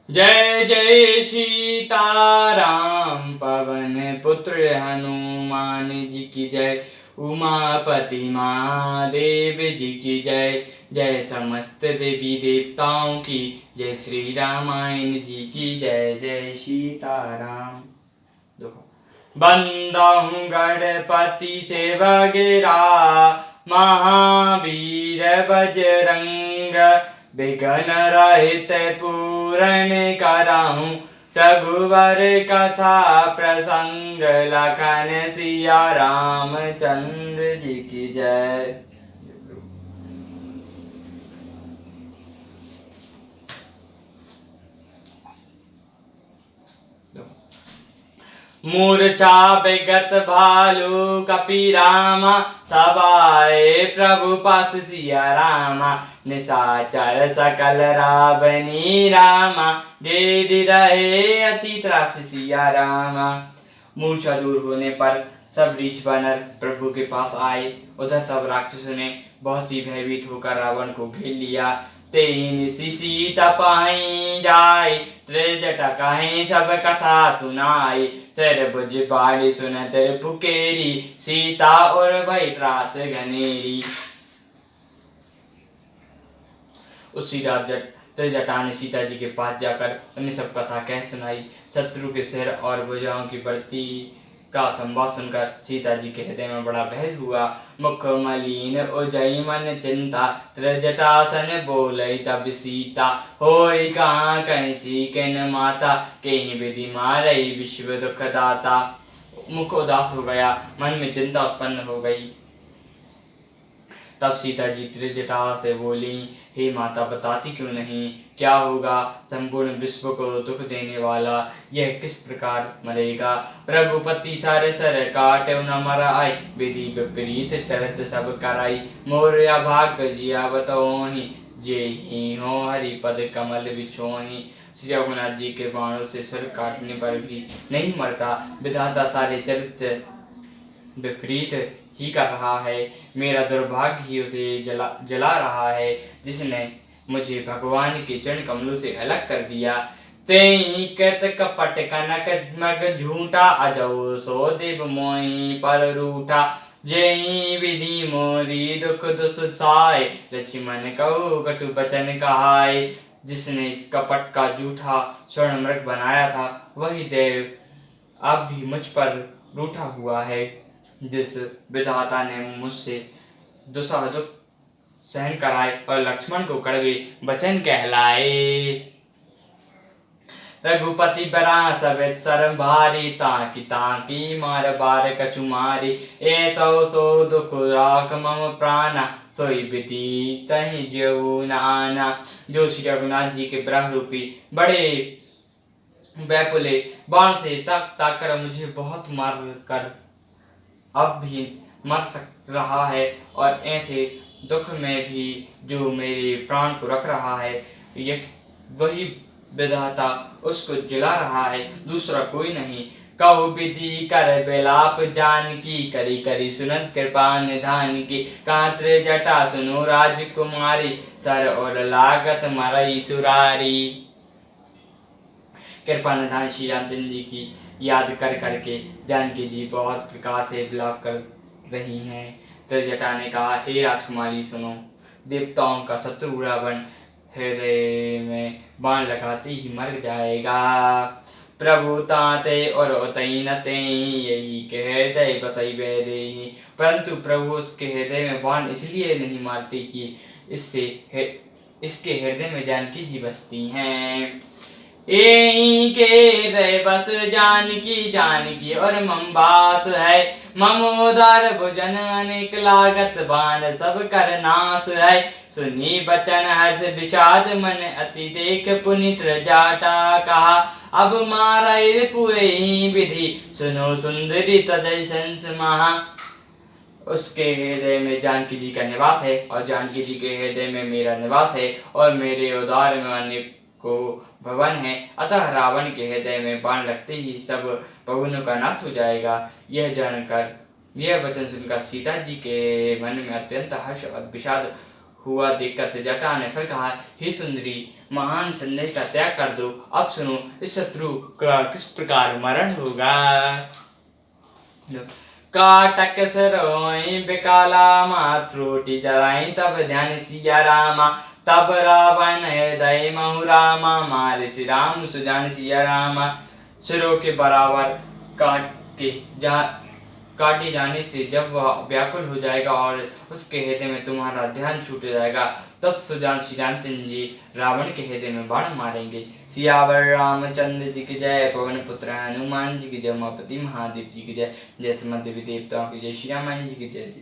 जय जय सीताराम पवन पुत्र हनुमान जी की जय। उमापति महादेव जी की जय। जय समस्त देवी देवताओं की जय। श्री रामायण जी की जय। जय सीताराम। बंदहु गणपति से वगैरा महावीर बजरंग। विघ्न रहित पूरण कराहूँ रघुवर कथा प्रसंग। लखन सिया रामचंद्र जी की जय। मूर्छा विगत भालू कपिरामा। सवाए प्रभु पास सिया रामा। निशाचर सकल रावणी रामा। गेदि रहे अति त्रास सिया रामा। मूर्छा दूर होने पर सब रीछ वानर प्रभु के पास आए। उधर सब राक्षसों ने बहुत ही भयभीत होकर रावण को घेर लिया। तेन सीता पाई जाय त्रिजटा कहीं सब कथा सुनाई। सर भुज बाड़ी सुनत पुकेरी सीता और भई त्रास घनेरी। उसी रात त्रिजटा ने सीता जी के पास जाकर उन्हें सब कथा कह सुनाई। शत्रु के सिर और भुजाओं की बढ़ती का संवाद सुनकर सीता जी के हृदय में बड़ा भय हुआ। मुख मलिन उजई मन चिंता। त्रिजटासन बोलई तब सीता। होई कहाँ कैसी किन माता। कहीं विधि मारई विश्व दुख दाता। मुख उदास हो गया, मन में चिंता उत्पन्न हो गई। तब सीता जी त्रिजटा से बोली, हे माता बताती क्यों नहीं, क्या होगा। संपूर्ण विश्व को दुख देने वाला यह किस प्रकार मरेगा। रघुपति सारे सर काटे न मराई। विधि विपरीत चरत सब कराई। मोरया भाग जिया बतोहि। जे ही हो हरिपद कमल बिछोहि। श्री रघुनाथ जी के बाणों से सर काटने पर भी नहीं मरता। विधाता सारे चरित्र विपरीत ही कर रहा है। मेरा दुर्भाग्य ही उसे जला रहा है, जिसने मुझे भगवान के चरण कमलों से अलग कर दिया। तेई कत कपट कनक मग झूठा। अजो सो देव मोहि पर रूठा। जय विधि मोरी दुख दुसाय। लक्ष्मण कहु कटु बचन कहाय। जिसने इस कपट का झूठा स्वर्ण मृग बनाया था, वही देव अब भी मुझ पर रूठा हुआ है। जिस विधाता ने मुझसे दुसह दुख सहन कराए और लक्ष्मण को कड़वे वचन कहलाए। रघुपति बरा सब शर्म भारी। ताकि ताकि मार बार कछु मारी। ऐसो सो दुख राख मम प्राणा। सोई विधि तहि ज्यों न आना। जो श्री रघुनाथ जी के ब्रह रूपी बड़े वैपुले बाण से ताक ताक कर मुझे बहुत मार कर अब भी मर रहा है, और ऐसे दुख में भी जो मेरे प्राण को रख रहा है, यह वही विधाता उसको जिला रहा है, दूसरा कोई नहीं। कहु विधि कर विलाप जानकी। करी करी सुनत कृपा निधान की। कांत्र जटा सुनो राजकुमारी। सर और लागत मरई सुरारी। कृपा निधान श्री रामचंद्र जी की याद कर करके जानकी जी बहुत प्रकार से विलाप कर रही हैं। त्रिजटा ने कहा, हे राजकुमारी सुनो, देवताओं का शत्रु रावण हृदय में बाण लगाते ही मर जाएगा। प्रभु ताते और उतई न तेई। यही के हृदय बसई वैदेही। परंतु प्रभु उसके हृदय में बाण इसलिए नहीं मारते कि इसके हृदय में जानकी जी बसती हैं। एही के हृदय बस जानकी और ममबास है। ममोदर भुजन अनेक लागत बाण सब कर नाश है। सुनी बचन हर्ष विषाद मन अति देख पुनित जाटा कहा। अब मारैर पुए विधि सुनो सुंदरी तजय संस महा। उसके हृदय में जानकी जी का निवास है, और जानकी जी के हृदय में मेरा निवास है, और मेरे उदार में अनेक को भवन है। अतः रावण के हृदय में बाण लगते ही सब पवनों का नाश हो जाएगा। यह जानकर, यह वचन सुनकर सीता जी के मन में अत्यंत हर्ष और विषाद हुआ देखकर त्रिजटा ने फिर कहा, हे सुंदरी, महान संदेह का त्याग कर दो। अब सुनो, इस शत्रु का किस प्रकार मरण होगा। काटक सरोई बिकाला मात्रोटी जराई तब ध्यान सिया रामा। तब रावण हृदय महु रामा, मारे श्री राम सुजान सिया रामा। सिरों के बराबर काट के काटे जाने से जब वह व्याकुल हो जाएगा और उसके हृदय में तुम्हारा ध्यान छूट जाएगा, तब सुजान श्री रामचंद्र जी रावण के हृदय में बाण मारेंगे। सियावर रामचंद्र जी की जय, पवन पुत्र हनुमान जी की जय, उमापति महादेव जी की जय, जय समस्त देवी देवताओं की जय, श्री राम जी की जय।